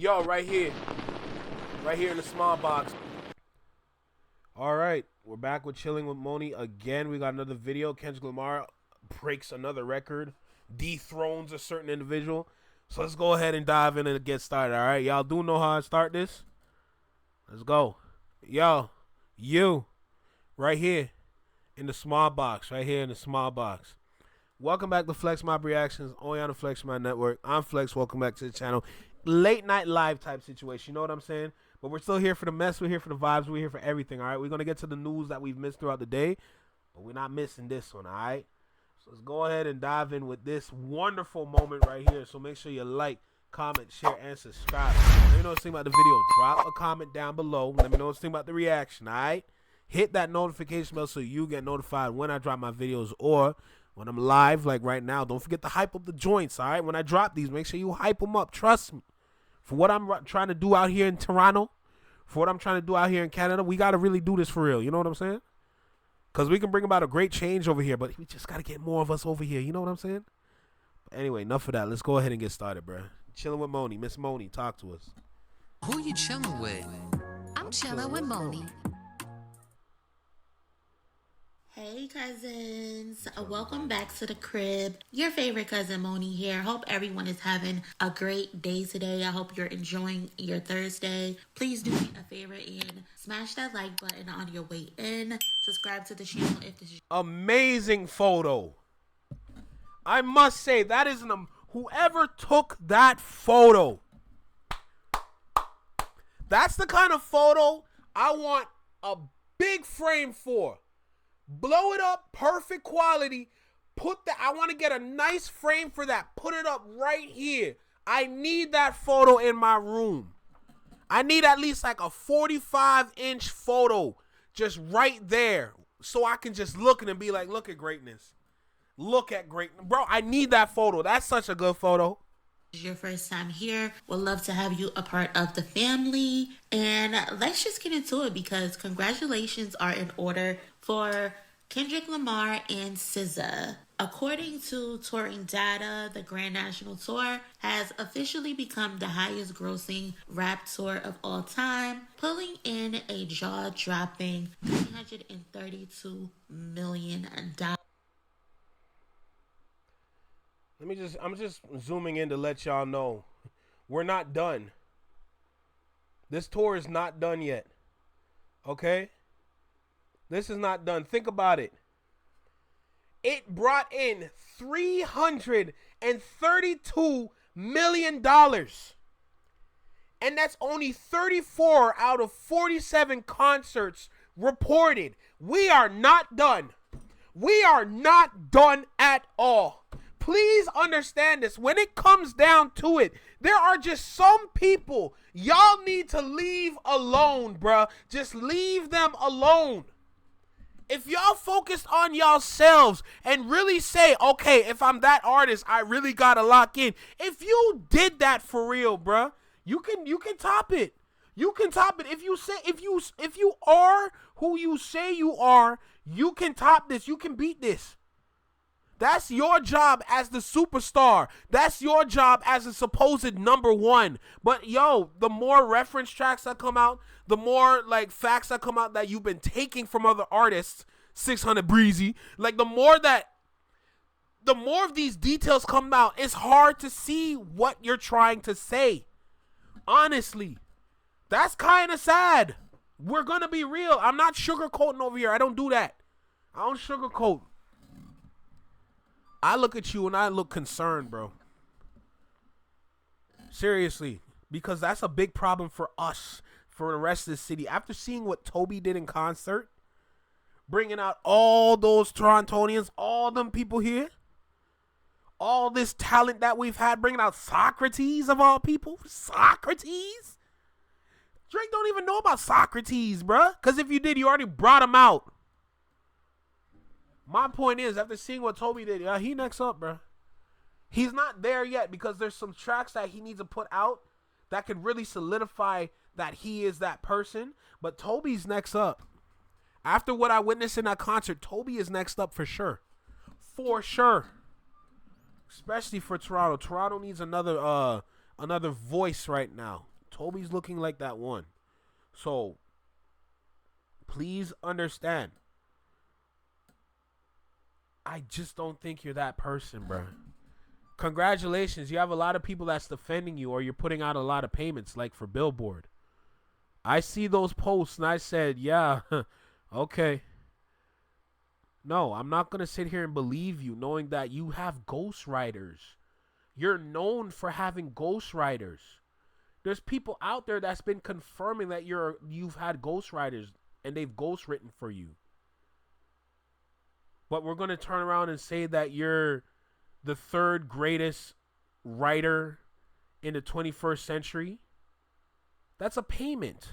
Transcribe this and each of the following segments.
Yo, right here. Right here in the small box. All right. We're back with Chilling with Moni. Again, we got another video. Kendrick Lamar breaks another record. Dethrones a certain individual. So let's go ahead and dive in and get started. All right. Y'all do know how I start this? Let's go. Yo, you. Right here. In the small box. Right here in the small box. Welcome back to Flex Mob Reactions. Only on the Flex Mob Network. I'm Flex. Welcome back to the channel. Late night live type situation. You know what I'm saying? But we're still here for the mess. We're here for the vibes. We're here for everything. All right. We're going to get to the news that we've missed throughout the day. But we're not missing this one. All right. So let's go ahead and dive in with this wonderful moment right here. So make sure you like, comment, share, and subscribe. Let me know what you think about the video. Drop a comment down below. Let me know what you think about the reaction. All right. Hit that notification bell so you get notified when I drop my videos or when I'm live, like right now. Don't forget to hype up the joints, all right? When I drop these, make sure you hype them up. Trust me. For what I'm trying to do out here in Toronto, for what I'm trying to do out here in Canada, we got to really do this for real. You know what I'm saying? Because we can bring about a great change over here, but we just got to get more of us over here. You know what I'm saying? But anyway, enough of that. Let's go ahead and get started, bro. Chilling with Moni. Miss Moni, talk to us. Who you chilling with? I'm chilling with Moni. Hey cousins, welcome back to the crib. Your favorite cousin Moni here. Hope everyone is having a great day today. I hope you're enjoying your Thursday. Please do me a favor and smash that like button on your way in. Subscribe to the channel if this is amazing photo. I must say that is whoever took that photo. That's the kind of photo I want a big frame for. Blow it up, perfect quality. I want to get a nice frame for that. Put it up right here. I need that photo in my room. I need at least like a 45-inch photo just right there so I can just look at it and be like, look at greatness. Look at greatness. Bro, I need that photo. That's such a good photo. your first time here, would love to have you a part of the family. And let's just get into it because congratulations are in order for Kendrick Lamar and SZA. According to touring data, the Grand National Tour has officially become the highest grossing rap tour of all time, pulling in a jaw-dropping $332 million. I'm just zooming in to let y'all know we're not done. This tour is not done yet. Okay? This is not done. Think about it. It brought in $332 million. And that's only 34 out of 47 concerts reported. We are not done. We are not done at all. Please understand this. When it comes down to it, there are just some people y'all need to leave alone, bruh. Just leave them alone. If y'all focused on yourselves and really say, okay, if I'm that artist, I really gotta lock in. If you did that for real, bruh, you can top it. You can top it. If you are who you say you are, you can top this. You can beat this. That's your job as the superstar. That's your job as a supposed number one. But yo, the more reference tracks that come out, the more like facts that come out that you've been taking from other artists, 600 Breezy, like the more of these details come out, it's hard to see what you're trying to say. Honestly, that's kind of sad. We're going to be real. I'm not sugarcoating over here. I don't do that. I don't sugarcoat. I look at you and I look concerned, bro. Seriously, because that's a big problem for us, for the rest of the city. After seeing what Toby did in concert, bringing out all those Torontonians, all them people here, all this talent that we've had, bringing out Socrates of all people. Socrates? Drake don't even know about Socrates, bruh. Because if you did, you already brought him out. My point is, after seeing what Toby did, he next up, bro. He's not there yet because there's some tracks that he needs to put out that could really solidify that he is that person. But Toby's next up. After what I witnessed in that concert, Toby is next up for sure. For sure. Especially for Toronto. Toronto needs another voice right now. Toby's looking like that one. So please understand. I just don't think you're that person, bro. Congratulations. You have a lot of people that's defending you, or you're putting out a lot of payments, like for Billboard. I see those posts and I said, yeah, okay. No, I'm not going to sit here and believe you knowing that you have ghostwriters. You're known for having ghostwriters. There's people out there that's been confirming that you've had ghostwriters and they've ghostwritten for you. But we're going to turn around and say that you're the third greatest writer in the 21st century. That's a payment.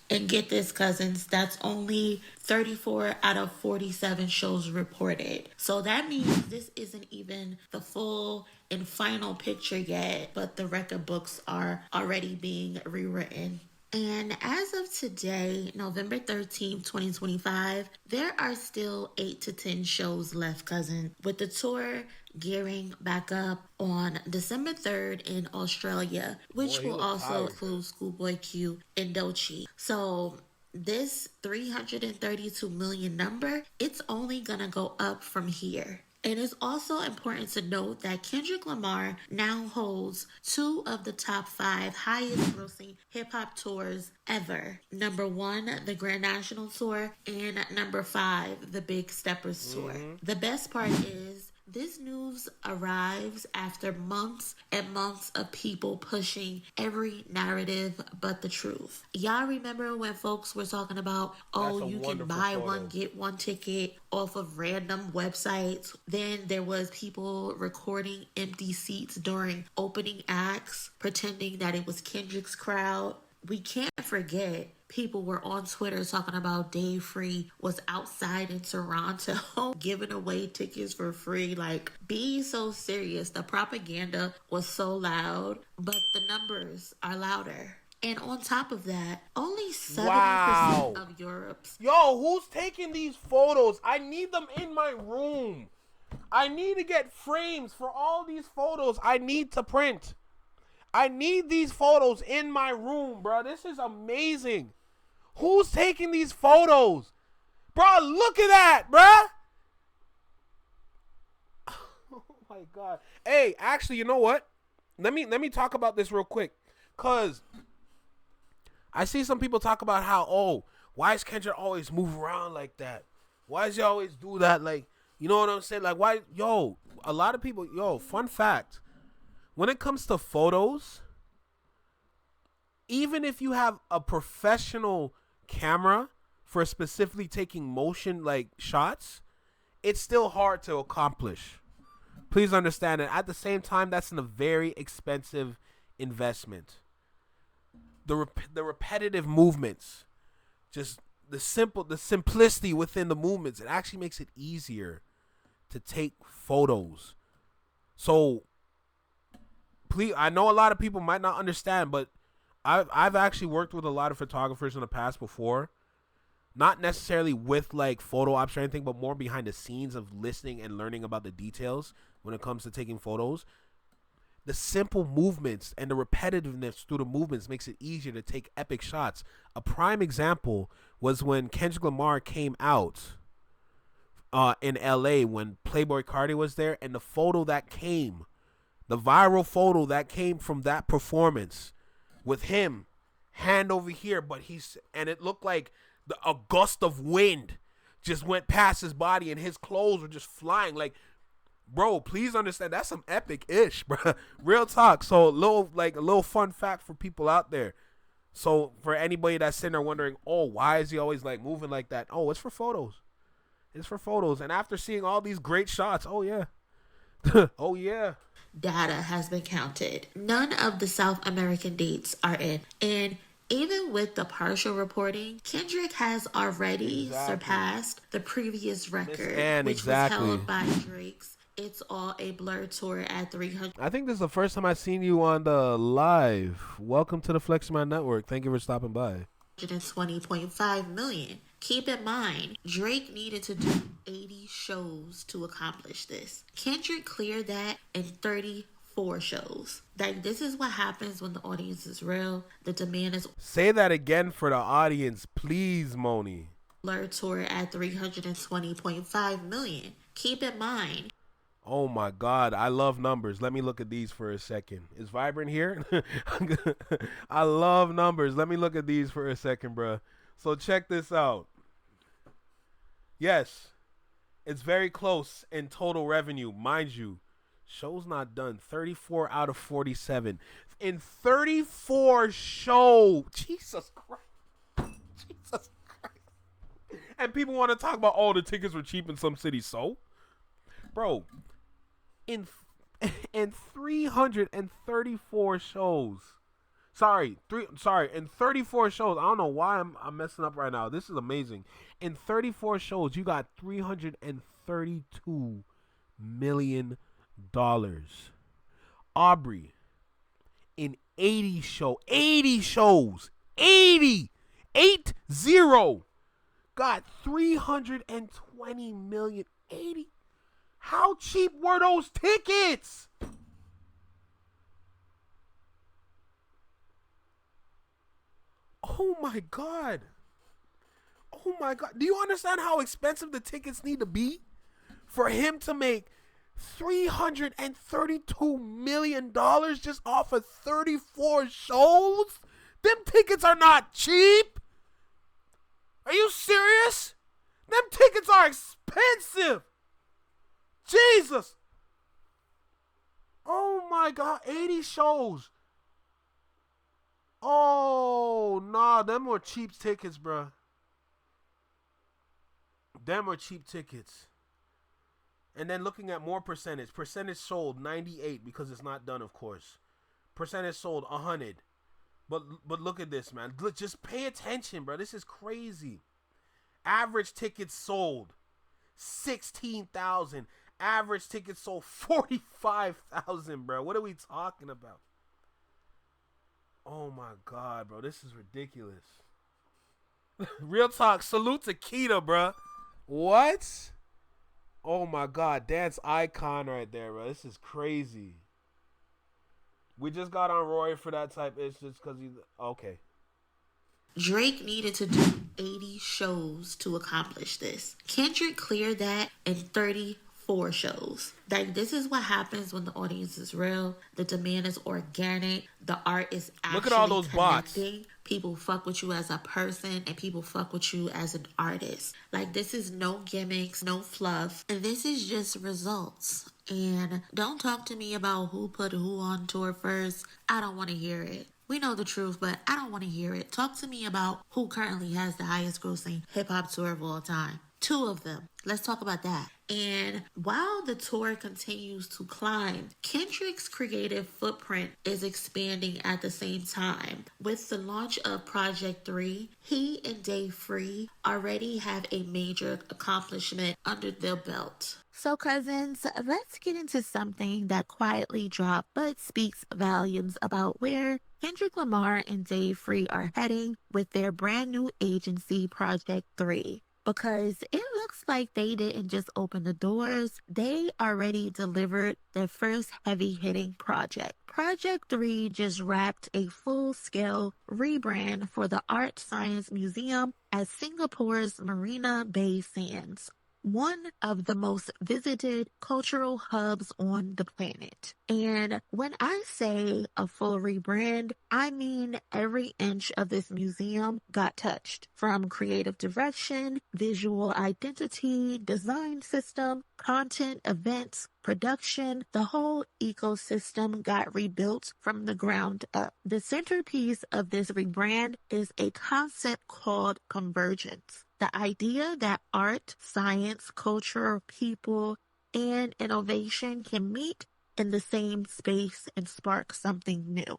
And get this, cousins, that's only 34 out of 47 shows reported. So that means this isn't even the full and final picture yet, but the record books are already being rewritten. And as of today, November 13th, 2025, there are still 8 to 10 shows left, cousin, with the tour gearing back up on December 3rd in Australia, which will also include Schoolboy Q and Doechii. So this 332 million number, it's only gonna go up from here. It is also important to note that Kendrick Lamar now holds 2 of the top 5 highest grossing hip-hop tours ever. Number 1, the Grand National Tour, and number 5, the Big Steppers Tour. The best part is this news arrives after months and months of people pushing every narrative but the truth. Y'all remember when folks were talking about, you can buy one, get one ticket off of random websites? Then there was people recording empty seats during opening acts, pretending that it was Kendrick's crowd. We can't forget people were on Twitter talking about Dave Free was outside in Toronto giving away tickets for free. Like, be so serious. The propaganda was so loud, but the numbers are louder. And on top of that, only 70% of Europe's... Yo, who's taking these photos? I need them in my room. I need to get frames for all these photos I need to print. I need these photos in my room, bro. This is amazing. Who's taking these photos? Bro, look at that, bro. Oh my God. Hey, actually, you know what? Let me talk about this real quick. Cause I see some people talk about how, why is Kendrick always move around like that? Why does he always do that? Like, you know what I'm saying? Like, why? Yo, a lot of people, fun fact. When it comes to photos, even if you have a professional camera for specifically taking motion like shots, it's still hard to accomplish. Please understand it. At the same time, that's a very expensive investment. The repetitive movements, just the simplicity within the movements, it actually makes it easier to take photos. So please, I know a lot of people might not understand, but I've actually worked with a lot of photographers in the past before. Not necessarily with like photo ops or anything, but more behind the scenes of listening and learning about the details when it comes to taking photos. The simple movements and the repetitiveness through the movements makes it easier to take epic shots. A prime example was when Kendrick Lamar came out in LA when Playboi Carti was there, and the viral photo that came from that performance with him hand over here, and it looked like a gust of wind just went past his body and his clothes were just flying. Like, bro, please understand, that's some epic ish, bro. Real talk. So a little fun fact for people out there. So for anybody that's sitting there wondering, why is he always like moving like that? It's for photos. It's for photos. And after seeing all these great shots, oh yeah. Data has been counted. None of the South American dates are in. And even with the partial reporting, Kendrick has already surpassed the previous record, which was held by Drake's It's All a Blur tour at 300. I think this is the first time I've seen you on the live. Welcome to the FlexMan Network. Thank you for stopping by. 120.5 million. Keep in mind, Drake needed to do 80 shows to accomplish this. Kendrick cleared that in 35 34 shows. Like, this is what happens when the audience is real. The demand is Say that again for the audience, please, Moni. tour at 320.5 million. Keep in mind, Oh my God, I love numbers. Let me look at these for a second. Is Vibrant here? I love numbers. Let me look at these for a second, bruh. So check this out. Yes, it's very close in total revenue, mind you. Show's not done. 34 out of 47. In 34 show. Jesus Christ. Jesus Christ. And people want to talk about, oh, the tickets were cheap in some cities. So, bro, in 334 shows. In 34 shows. I don't know why I'm messing up right now. This is amazing. In 34 shows, you got $332 million. Aubrey, in 80 shows, 80, got 320 million. 80. How cheap were those tickets? Oh my God. Oh my God. Do you understand how expensive the tickets need to be for him to make $332 million just off of 34 shows? Them tickets are not cheap. Are you serious? Them tickets are expensive. Jesus. Oh my God, 80 shows. Oh, nah, them were cheap tickets, bruh. Them were cheap tickets. And then looking at more percentage. Percentage sold 98 because it's not done, of course. Percentage sold 100. But look at this, man. Look, just pay attention, bro. This is crazy. Average tickets sold 16,000. Average tickets sold 45,000, bro. What are we talking about? Oh my God, bro. This is ridiculous. Real talk. Salute to Keita, bro. What? Oh my God, dance icon right there, bro. This is crazy. We just got on Roy for that type. It's just because he's okay. Drake needed to do 80 shows to accomplish this. Kendrick cleared that in 34 shows. Like, this is what happens when the audience is real. The demand is organic. The art is actually look at all those connecting. bots. People fuck with you as a person and people fuck with you as an artist. Like, this is no gimmicks, no fluff. And this is just results. And don't talk to me about who put who on tour first. I don't want to hear it. We know the truth, but I don't want to hear it. Talk to me about who currently has the highest grossing hip-hop tour of all time. 2 of them. Let's talk about that. And while the tour continues to climb, Kendrick's creative footprint is expanding at the same time. With the launch of Project 3, he and Dave Free already have a major accomplishment under their belt. So cousins, let's get into something that quietly dropped but speaks volumes about where Kendrick Lamar and Dave Free are heading with their brand new agency, Project 3. Because it looks like they didn't just open the doors, they already delivered their first heavy-hitting project. Project 3 just wrapped a full-scale rebrand for the Art Science Museum at Singapore's Marina Bay Sands, one of the most visited cultural hubs on the planet. And when I say a full rebrand, I mean every inch of this museum got touched. From creative direction, visual identity, design system, content, events, production, the whole ecosystem got rebuilt from the ground up. The centerpiece of this rebrand is a concept called convergence. The idea that art, science, culture, people, and innovation can meet in the same space and spark something new.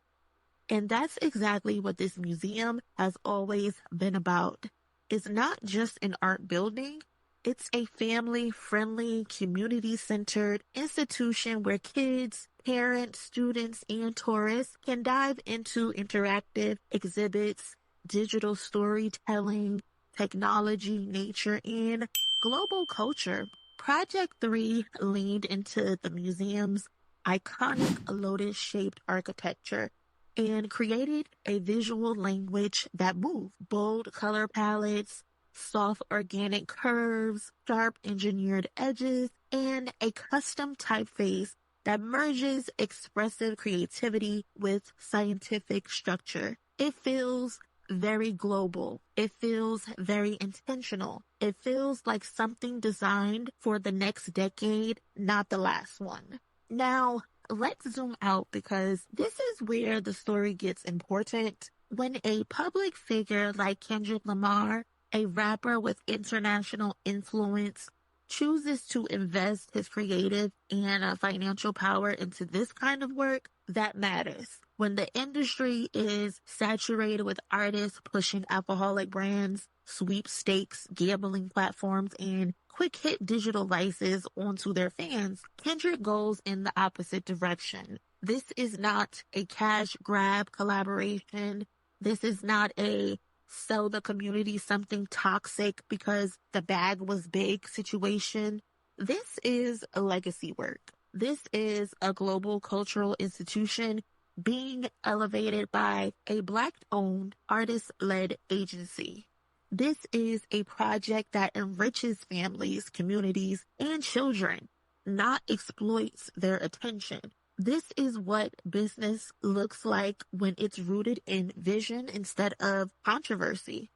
And that's exactly what this museum has always been about. It's not just an art building, it's a family-friendly, community-centered institution where kids, parents, students, and tourists can dive into interactive exhibits, digital storytelling, technology, nature, and global culture. Project 3 leaned into the museum's iconic lotus-shaped architecture and created a visual language that moved. Bold color palettes, soft organic curves, sharp engineered edges, and a custom typeface that merges expressive creativity with scientific structure. It feels very global. It feels very intentional. It feels like something designed for the next decade, not the last one. Now, let's zoom out because this is where the story gets important. When a public figure like Kendrick Lamar, a rapper with international influence, chooses to invest his creative and financial power into this kind of work, that matters. When the industry is saturated with artists pushing alcoholic brands, sweepstakes, gambling platforms, and quick hit digital vices onto their fans, Kendrick goes in the opposite direction. This is not a cash grab collaboration. This is not a sell the community something toxic because the bag was big situation. This is a legacy work. This is a global cultural institution being elevated by a Black-owned, artist-led agency. This is a project that enriches families, communities, and children, not exploits their attention. This is what business looks like when it's rooted in vision instead of controversy.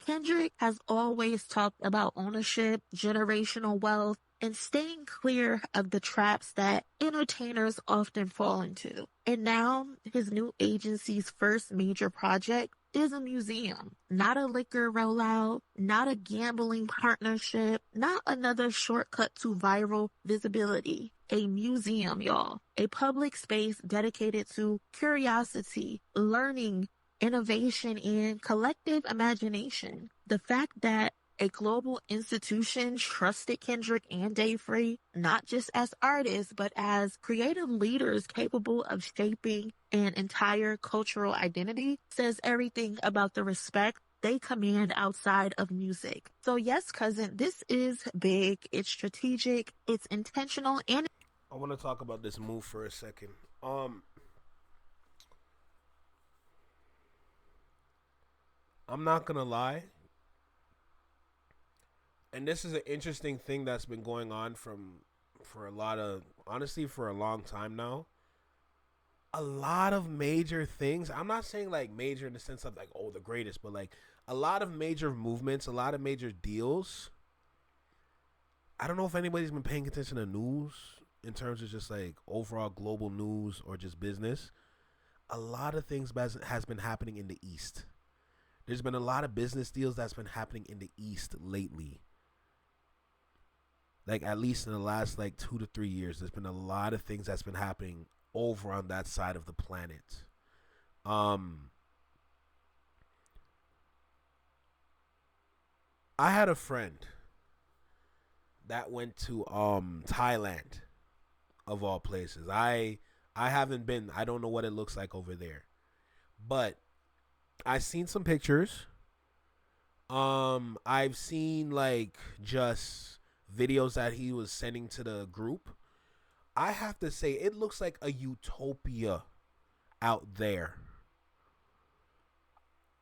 Kendrick has always talked about ownership, generational wealth, and staying clear of the traps that entertainers often fall into. And now, his new agency's first major project is a museum, not a liquor rollout, not a gambling partnership, not another shortcut to viral visibility. A museum, y'all. A public space dedicated to curiosity, learning, innovation, and collective imagination. The fact that a global institution trusted Kendrick and Dave Free, not just as artists, but as creative leaders capable of shaping an entire cultural identity, says everything about the respect they command outside of music. So yes, cousin, this is big, it's strategic, it's intentional, and I want to talk about this move for a second. I'm not gonna lie, and this is an interesting thing that's been going on for a long time now. A lot of major things. I'm not saying like major in the sense of like, oh, the greatest, but like a lot of major movements, a lot of major deals. I don't know if anybody's been paying attention to news in terms of just like overall global news or just business. A lot of things has been happening in the East. There's been a lot of business deals that's been happening in the East lately. Like at least in the last like 2 to 3 years, there's been a lot of things that's been happening over on that side of the planet. I had a friend that went to Thailand, of all places. I haven't been. I don't know what it looks like over there, but I've seen some pictures. I've seen like just videos that he was sending to the group. I have to say, it looks like a utopia out there.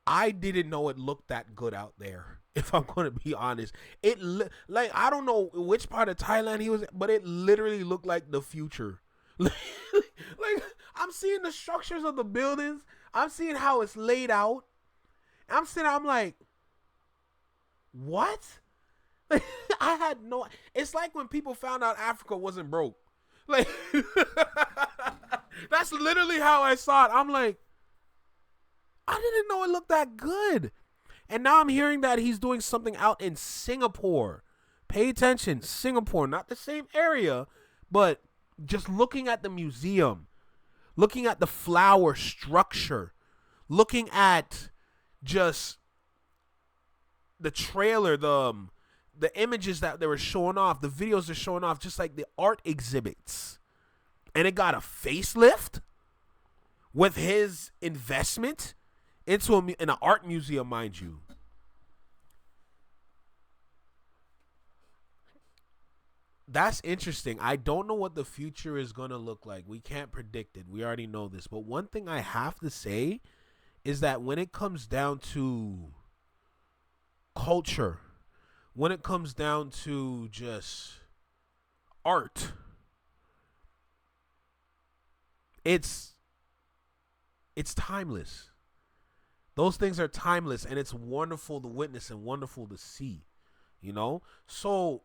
I didn't know it looked that good out there, if I'm going to be honest. Like, I don't know which part of Thailand he was, but it literally looked like the future. Like, I'm seeing the structures of the buildings. I'm seeing how it's laid out. I'm like, what? Like, I had no. It's like when people found out Africa wasn't broke. Like, that's literally how I saw it. I'm like, I didn't know it looked that good. And now I'm hearing that he's doing something out in Singapore. Pay attention, Singapore, not the same area, but just looking at the museum, looking at the flower structure, looking at just the trailer, the images that they were showing off, the videos they're showing off, just like the art exhibits. And it got a facelift with his investment into in an art museum, mind you. that's interesting. I don't know what the future is going to look like. We can't predict it. We already know this. But one thing I have to say is that when it comes down to culture, when it comes down to just art, it's timeless. Those things are timeless, and it's wonderful to witness and wonderful to see, you know? So,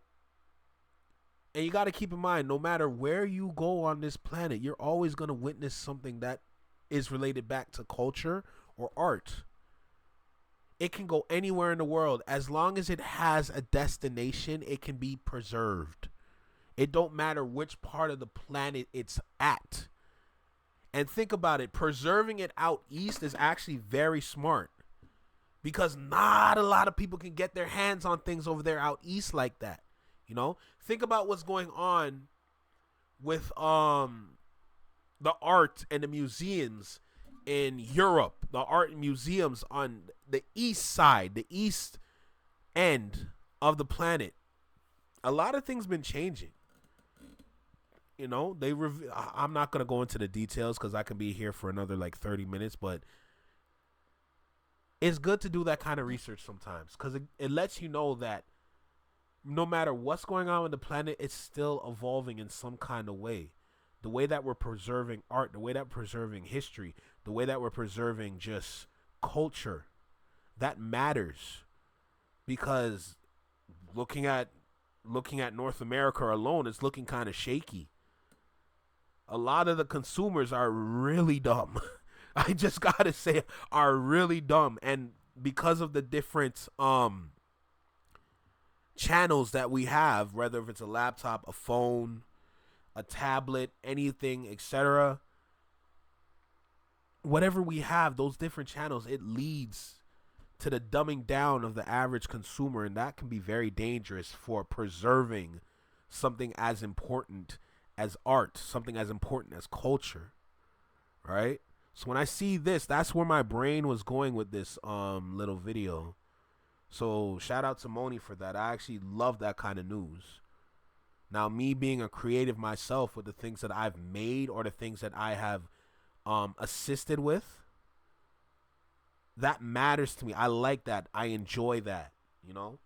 and you got to keep in mind, no matter where you go on this planet, you're always going to witness something that is related back to culture or art. It can go anywhere in the world. As long as it has a destination, it can be preserved. It don't matter which part of the planet it's at. And think about it, preserving it out east is actually very smart, because not a lot of people can get their hands on things over there out east like that. You know, think about what's going on with the art and the museums in Europe, the art and museums on the east side, the east end of the planet. A lot of things been changing. You know, I'm not going to go into the details because I can be here for another like 30 minutes, but it's good to do that kind of research sometimes, because it lets you know that no matter what's going on with the planet, it's still evolving in some kind of way. The way that we're preserving art, the way that we're preserving history, the way that we're preserving just culture, that matters. Because looking at North America alone, it's looking kind of shaky. A lot of the consumers are really dumb. I just gotta say, are really dumb. And because of the different channels that we have, whether if it's a laptop, a phone, a tablet, anything, etc., whatever we have, those different channels, it leads to the dumbing down of the average consumer, and that can be very dangerous for preserving something as important as art, something as important as culture, right? So when I see this, that's where my brain was going with this little video. So shout out to Moni for that. I actually love that kind of news. Now, me being a creative myself with the things that I've made or the things that I have assisted with, that matters to me. I like that. I enjoy that, you know?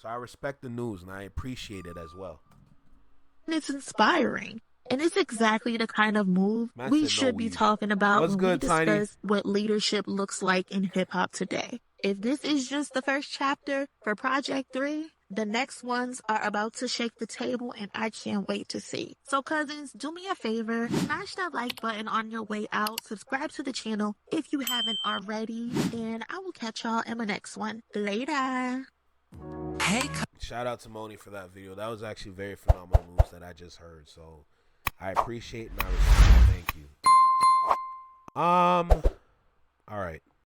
So I respect the news and I appreciate it as well. It's inspiring. And it's exactly the kind of move Man we said no should be weed. talking about What's when good, we Tiny? discuss what leadership looks like in hip hop today. If this is just the first chapter for Project 3, the next ones are about to shake the table, and I can't wait to see. So cousins, do me a favor, smash that like button on your way out, subscribe to the channel if you haven't already, and I will catch y'all in my next one. Later. Hey, Shout out to Moni for that video. That was actually very phenomenal news that I just heard. So I appreciate and I respect it. Thank you. All right.